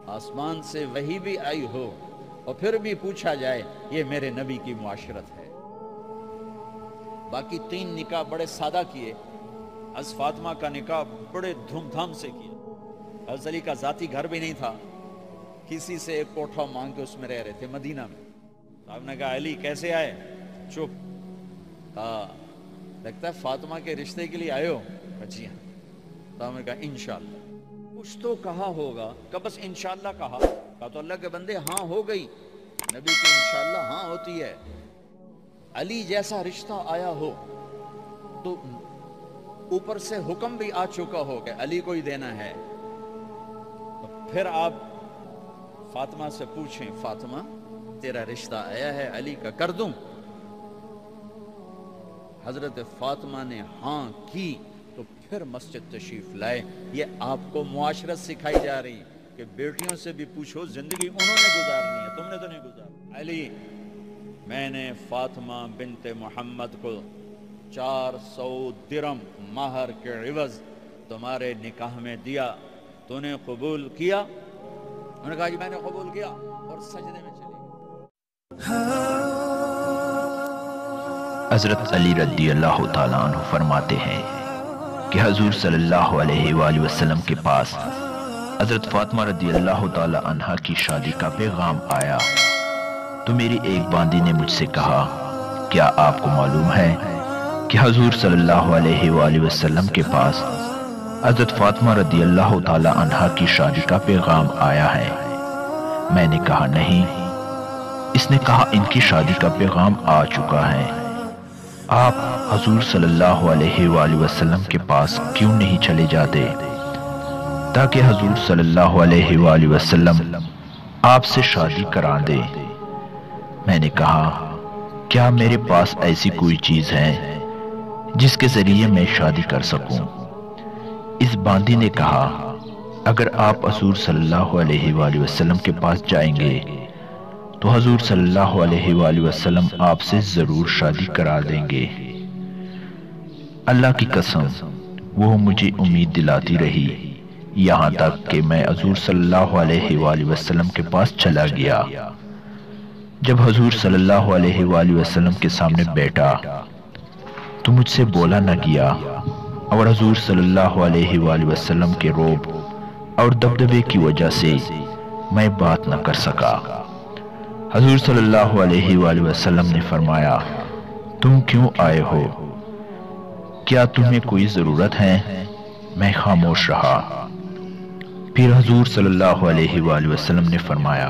آسمان سے وحی بھی آئی ہو اور پھر بھی پوچھا جائے یہ میرے نبی کی معاشرت ہے۔ باقی 3 نکاح بڑے سادہ کیے، از فاطمہ کا نکاح بڑے دھوم دھام سے کیا۔ حضرت علی کا ذاتی گھر بھی نہیں تھا، کسی سے ایک کوٹھا مانگ کے اس میں رہ رہے تھے مدینہ میں۔ صاحب نے کہا علی کیسے آئے؟ چپ۔ کہا لگتا ہے فاطمہ کے رشتے کے لیے آئے ہو؟ کہا جی ہاں۔ صاحب نے کہا انشاءاللہ کچھ تو کہا ہوگا، کہ بس انشاءاللہ کہا۔ کہا تو اللہ کے بندے ہاں ہو گئی، نبی کی انشاءاللہ ہاں ہوتی ہے۔ علی جیسا رشتہ آیا ہو تو اوپر سے حکم بھی آ چکا ہو کہ علی کو ہی دینا ہے، تو پھر آپ فاطمہ سے پوچھیں فاطمہ تیرا رشتہ آیا ہے علی کا، کر دوں؟ حضرت فاطمہ نے ہاں کی تو پھر مسجد تشریف لائے۔ یہ آپ کو معاشرت سکھائی جا رہی کہ بیٹیوں سے بھی پوچھو زندگی انہوں نے گزارنی ہے، تم نے تو نہیں گزارنی۔ علی میں نے فاطمہ بنت محمد کو 400 درم مہر کے عوض تمہارے نکاح میں دیا، تو نے قبول کیا؟ انہوں نے کہا جی میں نے قبول کیا، اور سجدے میں چلے گئے۔ حضرت علی رضی اللہ تعالیٰ عنہ فرماتے ہیں کہ حضور صلی اللہ علیہ وآلہ وسلم کے پاس حضرت فاطمہ رضی اللہ تعالیٰ عنہ کی شادی کا پیغام آیا تو میری ایک باندی نے مجھ سے کہا کیا آپ کو معلوم ہے کہ حضور صلی اللہ علیہ وآلہ وسلم کے پاس حضرت فاطمہ رضی اللہ تعالیٰ عنہ کی شادی کا پیغام آیا ہے؟ میں نے کہا نہیں۔ اس نے کہا ان کی شادی کا پیغام آ چکا ہے، آپ حضور صلی اللہ علیہ وآلہ وسلم کے پاس کیوں نہیں چلے جاتے تاکہ حضور صلی اللہ علیہ وآلہ وسلم آپ سے شادی کرا دے؟ میں نے کہا کیا میرے پاس ایسی کوئی چیز ہے جس کے ذریعے میں شادی کر سکوں؟ اس باندی نے کہا اگر آپ حضور صلی اللہ علیہ وآلہ وسلم کے پاس جائیں گے تو حضور صلی اللہ علیہ وآلہ وسلم آپ سے ضرور شادی کرا دیں گے۔ اللہ کی قسم وہ مجھے امید دلاتی رہی یہاں تک کہ میں حضور صلی اللہ علیہ وآلہ وسلم کے پاس چلا گیا۔ جب حضور صلی اللہ علیہ وآلہ وسلم کے سامنے بیٹھا تو مجھ سے بولا نہ گیا، اور حضور صلی اللہ علیہ وآلہ وسلم کے رعب اور دبدبے کی وجہ سے میں بات نہ کر سکا۔ حضور صلی اللہ علیہ وآلہ وسلم نے فرمایا تم کیوں آئے ہو؟ کیا تمہیں کوئی ضرورت ہے؟ میں خاموش رہا۔ پھر حضور صلی اللہ علیہ وآلہ وسلم نے فرمایا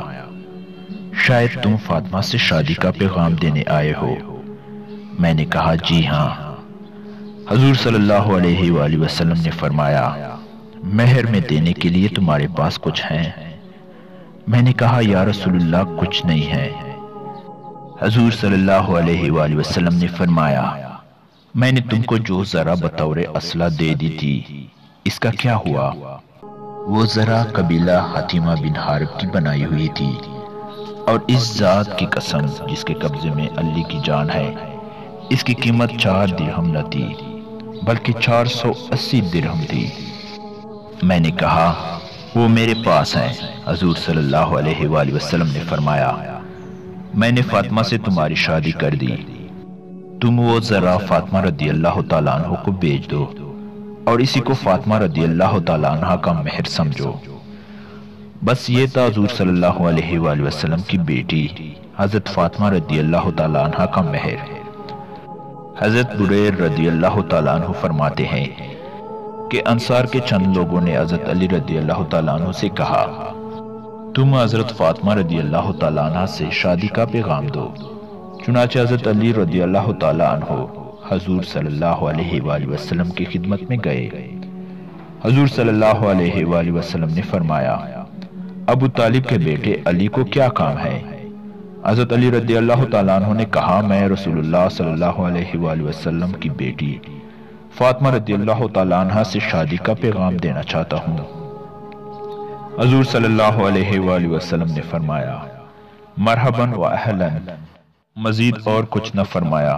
شاید تم فاطمہ سے شادی کا پیغام دینے آئے ہو۔ میں نے کہا جی ہاں۔ حضور صلی اللہ علیہ وآلہ وسلم نے فرمایا مہر میں دینے کے لیے تمہارے پاس کچھ ہے؟ میں نے کہا یا رسول اللہ کچھ نہیں ہے۔ حضور صلی اللہ علیہ وآلہ وسلم نے فرمایا میں نے تم کو جو ذرا بطور اصلہ دے دی تھی اس کا کیا ہوا؟ وہ ذرا قبیلہ حتیمہ بن حارب کی بنائی ہوئی تھی، اور اس ذات کی قسم جس کے قبضے میں علی کی جان ہے اس کی قیمت 4 درہم نہ تھی بلکہ 480 درہم تھی۔ میں نے کہا وہ میرے پاس ہیں۔ حضور صلی اللہ علیہ وآلہ وسلم نے فرمایا میں نے فاطمہ سے تمہاری شادی کر دی، تم وہ ذرا فاطمہ رضی اللہ تعالیٰ عنہ کو بیچ دو اور اسی کو فاطمہ رضی اللہ تعالیٰ عنہ کا مہر سمجھو۔ بس یہ تھا حضور صلی اللہ علیہ وآلہ وسلم کی بیٹی حضرت فاطمہ رضی اللہ تعالیٰ عنہ کا مہر۔ حضرت بریر رضی اللہ تعالیٰ عنہ فرماتے ہیں کہ انصار کے چند لوگوں نے حضرت علی رضی اللہ تعالیٰ عنہ سے کہا تم حضرت فاطمہ رضی اللہ تعالیٰ عنہ سے شادی کا پیغام دو۔ چنانچہ حضرت علی رضی اللہ تعالیٰ عنہ حضور صلی اللہ علیہ وآلہ وسلم کی خدمت میں گئے۔ حضور صلی اللہ علیہ وآلہ وسلم نے فرمایا ابو طالب کے بیٹے علی کو کیا کام ہے؟ حضرت علی رضی اللہ تعالیٰ عنہ نے کہا میں رسول اللہ صلی اللہ علیہ وآلہ وسلم کی بیٹی فاطمہ رضی اللہ تعالیٰ عنہ سے شادی کا پیغام دینا چاہتا ہوں۔ حضور صلی اللہ علیہ وآلہ وسلم نے فرمایا مرحباً و اہلاً، مزید اور کچھ نہ فرمایا۔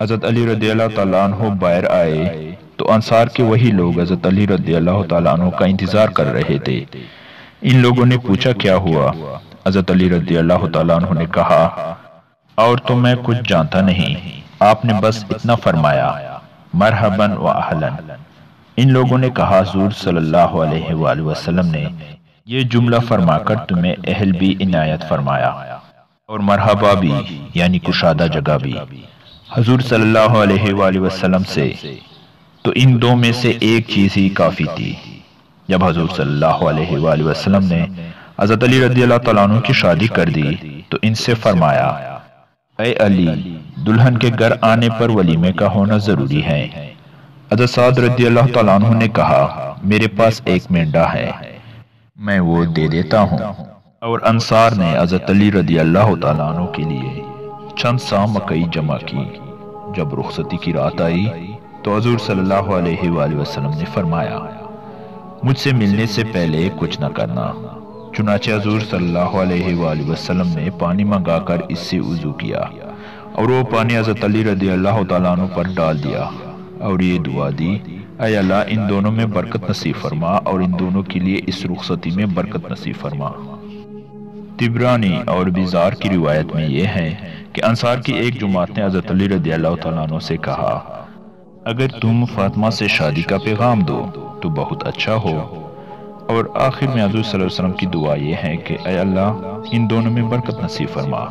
حضرت علی رضی اللہ تعالیٰ عنہ باہر آئے تو انصار کے وہی لوگ حضرت علی رضی اللہ تعالیٰ عنہ کا انتظار کر رہے تھے۔ ان لوگوں نے پوچھا کیا ہوا؟ حضرت علی رضی اللہ تعالیٰ عنہ نے کہا اور تو میں کچھ جانتا نہیں، آپ نے بس اتنا فرمایا مرحباً و اہلاً۔ ان لوگوں نے کہا حضور صلی اللہ علیہ وآلہ وسلم نے یہ جملہ فرما کر تمہیں اہل بھی عنایت فرمایا اور مرحبا بھی یعنی کشادہ جگہ بھی حضور صلی اللہ علیہ وآلہ وسلم سے، تو ان دو میں سے ایک چیز ہی کافی تھی۔ جب حضور صلی اللہ علیہ وآلہ وسلم نے حضرت علی رضی اللہ تعالیٰ عنہ کی شادی کر دی تو ان سے فرمایا اے علی، دلہن کے گھر آنے پر ولیمے کا ہونا ضروری ہے۔ حضرت سعد رضی اللہ تعالیٰ عنہ نے کہا میرے پاس ایک مینڈا ہے، میں وہ دے دیتا ہوں۔ اور انصار نے حضرت علی رضی اللہ تعالیٰ عنہ کے لیے چند سا مکئی جمع کی۔ جب رخصتی کی رات آئی تو حضور صلی اللہ علیہ وآلہ وسلم نے فرمایا مجھ سے ملنے سے پہلے کچھ نہ کرنا۔ چنانچہ حضور صلی اللہ علیہ وآلہ وسلم نے پانی منگا کر اس سے وضو کیا اور وہ پانی حضرت علی رضی اللہ تعالیٰ عنہ پر ڈال دیا اور یہ دعا دی اے اللہ ان دونوں میں برکت نصیب فرما اور ان دونوں کے لیے اس رخصتی میں برکت نصیب فرما۔ طبرانی اور بیزار کی روایت میں یہ ہے کہ انصار کی ایک جماعت نے حضرت علی رضی اللہ تعالیٰ عنہ سے کہا اگر تم فاطمہ سے شادی کا پیغام دو تو بہت اچھا ہو۔ اور آخر میں حضور صلی اللہ علیہ وسلم کی دعا یہ ہے کہ اے اللہ ان دونوں میں برکت نصیب فرما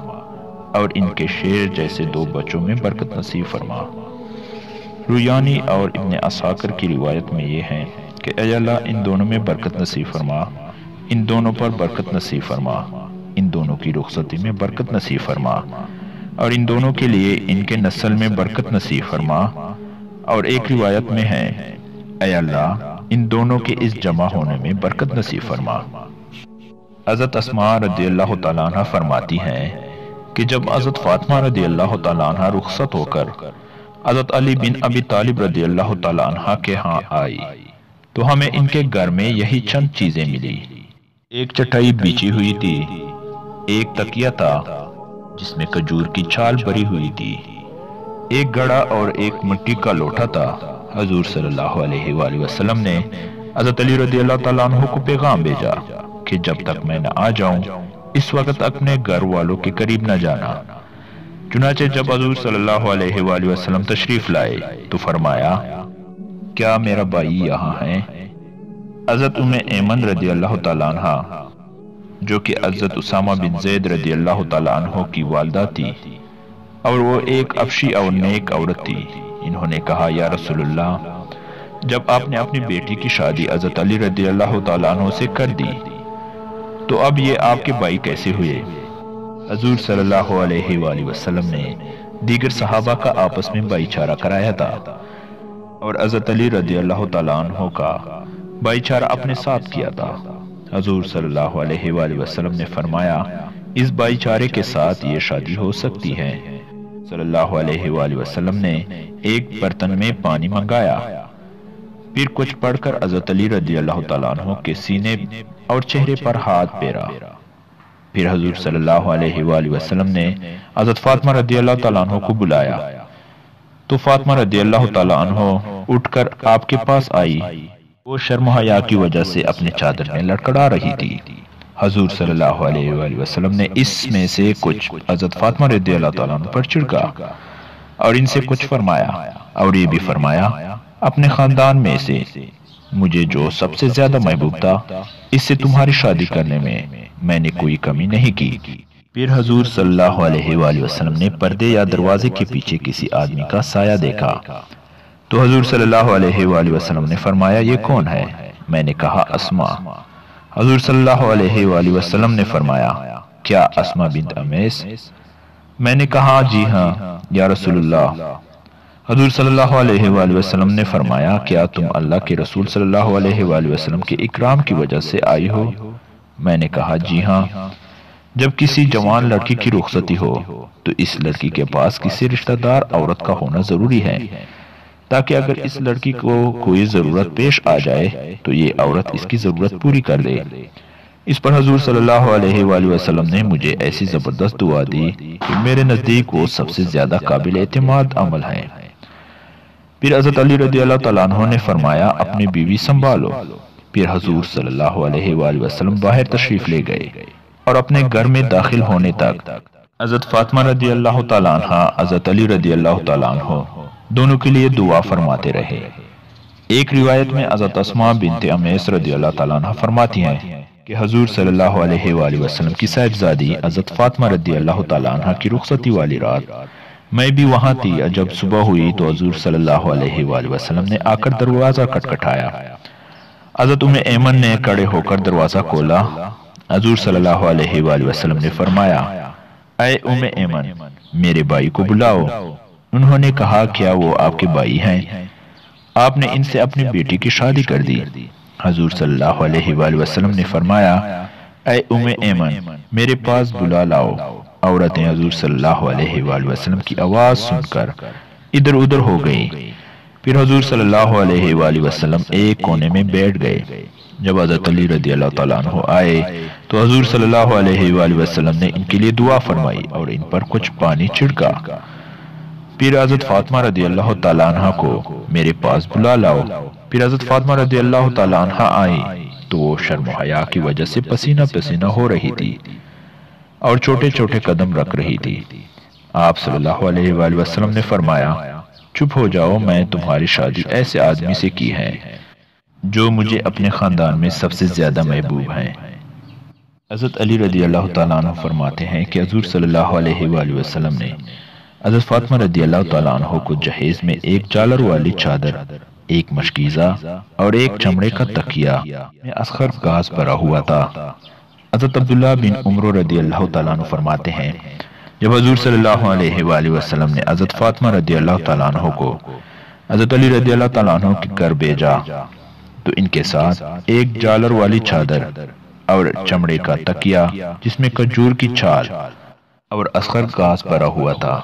اور ان کے شیر جیسے دو بچوں میں برکت نصیب فرما۔ رویانی اور ابن اساکر کی روایت میں یہ ہے کہ اے اللہ ان دونوں میں برکت نصیب فرما، ان دونوں پر برکت نصیب فرما، ان دونوں کی رخصتی میں برکت نصیب فرما اور ان دونوں کے لیے ان کے نسل میں برکت نصیب فرما۔ اور ایک روایت میں ہے اے اللہ ان دونوں کے اس جمع ہونے میں برکت نصیب فرما۔ حضرت اسماء رضی اللہ تعالیٰ عنہ فرماتی ہیں کہ جب حضرت فاطمہ رضی اللہ تعالیٰ عنہ رخصت ہو کر حضرت علی بن ابی طالب رضی اللہ تعالیٰ عنہ کے ہاں آئی تو ہمیں ان کے گھر میں یہی چند چیزیں ملی۔ ایک چٹائی بچھی ہوئی تھی، ایک تکیہ تھا جس میں کھجور کی چھال بری ہوئی تھی، ایک گھڑا اور ایک مٹی کا لوٹا تھا۔ حضور صلی اللہ علیہ وآلہ وسلم نے حضرت علی رضی اللہ تعالیٰ عنہ کو پیغام بھیجا کہ جب تک میں نہ آ جاؤں اس وقت اپنے گھر والوں کے قریب نہ جانا۔ چنانچہ جب حضور صلی اللہ علیہ وآلہ وسلم تشریف لائے تو فرمایا کیا میرا بھائی یہاں ہے؟ حضرت ام ایمن رضی اللہ تعالیٰ عنہ جو کہ حضرت اسامہ بن زید رضی اللہ تعالیٰ عنہ کی والدہ تھی اور وہ ایک افشی اور نیک عورت تھی، انہوں نے کہا یا رسول اللہ جب آپ نے اپنی بیٹی کی شادی حضرت علی رضی اللہ تعالیٰ عنہ سے کر دی تو اب یہ آپ کے بھائی کیسے ہوئے؟ حضور صلی اللہ علیہ وآلہ وسلم نے دیگر صحابہ کا آپس میں بھائی چارہ کرایا تھا اور حضرت علی رضی اللہ تعالیٰ عنہ کا بھائی چارہ اپنے ساتھ کیا تھا۔ حضور صلی اللہ علیہ وآلہ وسلم نے فرمایا اس بھائی چارے کے ساتھ یہ شادی ہو سکتی ہے۔ صلی اللہ علیہ وآلہ وسلم نے ایک برتن میں پانی منگایا، پھر کچھ پڑھ کر حضرت علی رضی اللہ تعالیٰ عنہ کے سینے اور چہرے پر ہاتھ پھیرا۔ پھر حضور صلی اللہ علیہ وآلہ وسلم نے حضرت فاطمہ رضی اللہ تعالیٰ عنہ کو بلایا تو فاطمہ رضی اللہ تعالیٰ عنہ اٹھ کر آپ کے پاس آئی، وہ شرم و حیا کی وجہ سے اپنے چادر میں لڑکڑا رہی تھی۔ حضور صلی اللہ علیہ وآلہ وسلم نے اس میں سے کچھ حضرت فاطمہ رضی اللہ تعالیٰ عنہ پر چھڑکا اور ان سے کچھ فرمایا اور یہ بھی فرمایا اپنے خاندان میں سے مجھے جو سب سے زیادہ محبوب تھا اس سے تمہاری شادی کرنے میں نے کوئی کمی نہیں کی۔ پھر حضور صلی اللہ علیہ وآلہ وسلم نے پردے یا دروازے کے پیچھے کسی آدمی کا سایہ دیکھا تو حضور صلی اللہ علیہ وآلہ وسلم نے فرمایا یہ کون ہے؟ میں نے کہا اسماء۔ حضور صلی اللہ علیہ وآلہ وسلم نے فرمایا کیا اسماء بنت امیس؟ میں نے کہا جی ہاں یا رسول اللہ۔ حضور صلی اللہ علیہ وآلہ وسلم نے فرمایا کیا تم اللہ کے رسول صلی اللہ علیہ وآلہ وسلم کے اکرام کی وجہ سے آئی ہو؟ میں نے کہا جی ہاں۔ جب کسی جوان لڑکی کی رخصتی ہو تو اس لڑکی کے پاس کسی رشتہ دار عورت کا ہونا ضروری ہے تاکہ اگر اس لڑکی کو کوئی ضرورت پیش آ جائے تو یہ عورت اس کی ضرورت پوری کر دے۔ اس پر حضور صلی اللہ علیہ وآلہ وسلم نے مجھے ایسی زبردست دعا دی کہ میرے نزدیک وہ سب سے زیادہ قابل اعتماد عمل ہے۔ پھر حضرت علی رضی اللہ تعالیٰ عنہ نے فرمایا اپنی بیوی سنبھالو۔ پھر حضور صلی اللہ علیہ وآلہ وسلم باہر تشریف لے گئے اور اپنے گھر میں داخل ہونے تک حضرت فاطمہ رضی اللہ تعالیٰ عنہ حضرت علی رضی اللہ تعالیٰ عنہ دونوں کے لیے دعا فرماتے رہے۔ ایک روایت میں حضرت اسماء بنت امیس رضی اللہ تعالیٰ عنہ فرماتی ہیں کہ حضور صلی اللہ علیہ وآلہ وسلم کی صاحبزادی حضرت فاطمہ رضی اللہ تعالیٰ عنہ کی رخصتی والی رات میں بھی وہاں تھی، اور جب صبح ہوئی تو حضور صلی اللہ علیہ وآلہ وسلم نے آ کر دروازہ کھٹکھٹایا۔ حضرت ام ایمن نے کھڑے ہو کر دروازہ کھولا۔ حضور صلی اللہ علیہ وآلہ وسلم نے فرمایا، اے ام ایمن، میرے بھائی کو بلاؤ۔ انہوں نے کہا، کیا وہ آپ کے بھائی ہیں؟ آپ نے ان سے اپنی بیٹی کی شادی کر دی۔ حضور صلی اللہ علیہ وآلہ وسلم نے فرمایا، اے ام ایمن، میرے پاس بلا لاؤ۔ عورتیں حضور صلی اللہ علیہ وآلہ وسلم کی آواز سن کر ادھر ادھر ہو گئی۔ پھر حضور صلی اللہ علیہ وآلہ وسلم ایک کونے میں بیٹھ گئے۔ جب حضرت علی رضی اللہ تعالیٰ عنہ آئے تو حضور صلی اللہ علیہ وآلہ وسلم نے ان کے لیے دعا فرمائی اور ان پر کچھ پانی چھڑکا۔ پھر حضرت فاطمہ رضی اللہ تعالیٰ عنہ کو میرے پاس بلا لاؤ۔ پھر حضرت فاطمہ رضی اللہ تعالیٰ عنہ آئی تو وہ شرم و حیا کی وجہ سے پسینہ پسینہ ہو رہی تھی اور چھوٹے چھوٹے قدم رکھ رہی تھی۔ آپ صلی اللہ علیہ وآلہ وسلم نے فرمایا، چپ ہو جاؤ، میں تمہاری شادی ایسے آدمی سے کی ہے جو مجھے اپنے خاندان میں سب سے زیادہ محبوب ہیں۔ حضرت علی رضی اللہ تعالیٰ عنہ فرماتے ہیں کہ حضور صلی اللہ علیہ وآلہ وسلم نے حضرت فاطمہ رضی اللہ تعالیٰ عنہ کو جہیز میں ایک جالر والی چادر، ایک مشکیزہ اور ایک چمڑے کا تکیہ میں اصغر گاز بھرا ہوا تھا۔ حضرت عبداللہ بن عمر رضی اللہ تعالیٰ عنہ فرماتے ہیں، جب حضور صلی اللہ علیہ وآلہ وسلم نے حضرت فاطمہ رضی اللہ تعالیٰ عنہ کو حضرت علی رضی اللہ تعالیٰ عنہ کے گھر بھیجا تو ان کے ساتھ ایک جالر والی چادر اور چمڑے کا تکیہ جس میں کھجور کی چھال اور اصغر گھاس بھرا ہوا تھا،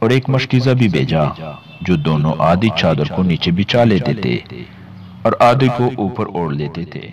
اور ایک مشکیزہ بھی بھیجا جو دونوں آدھی چادر کو نیچے بچھا لیتے تھے اور آدھی کو اوپر اوڑھ لیتے تھے۔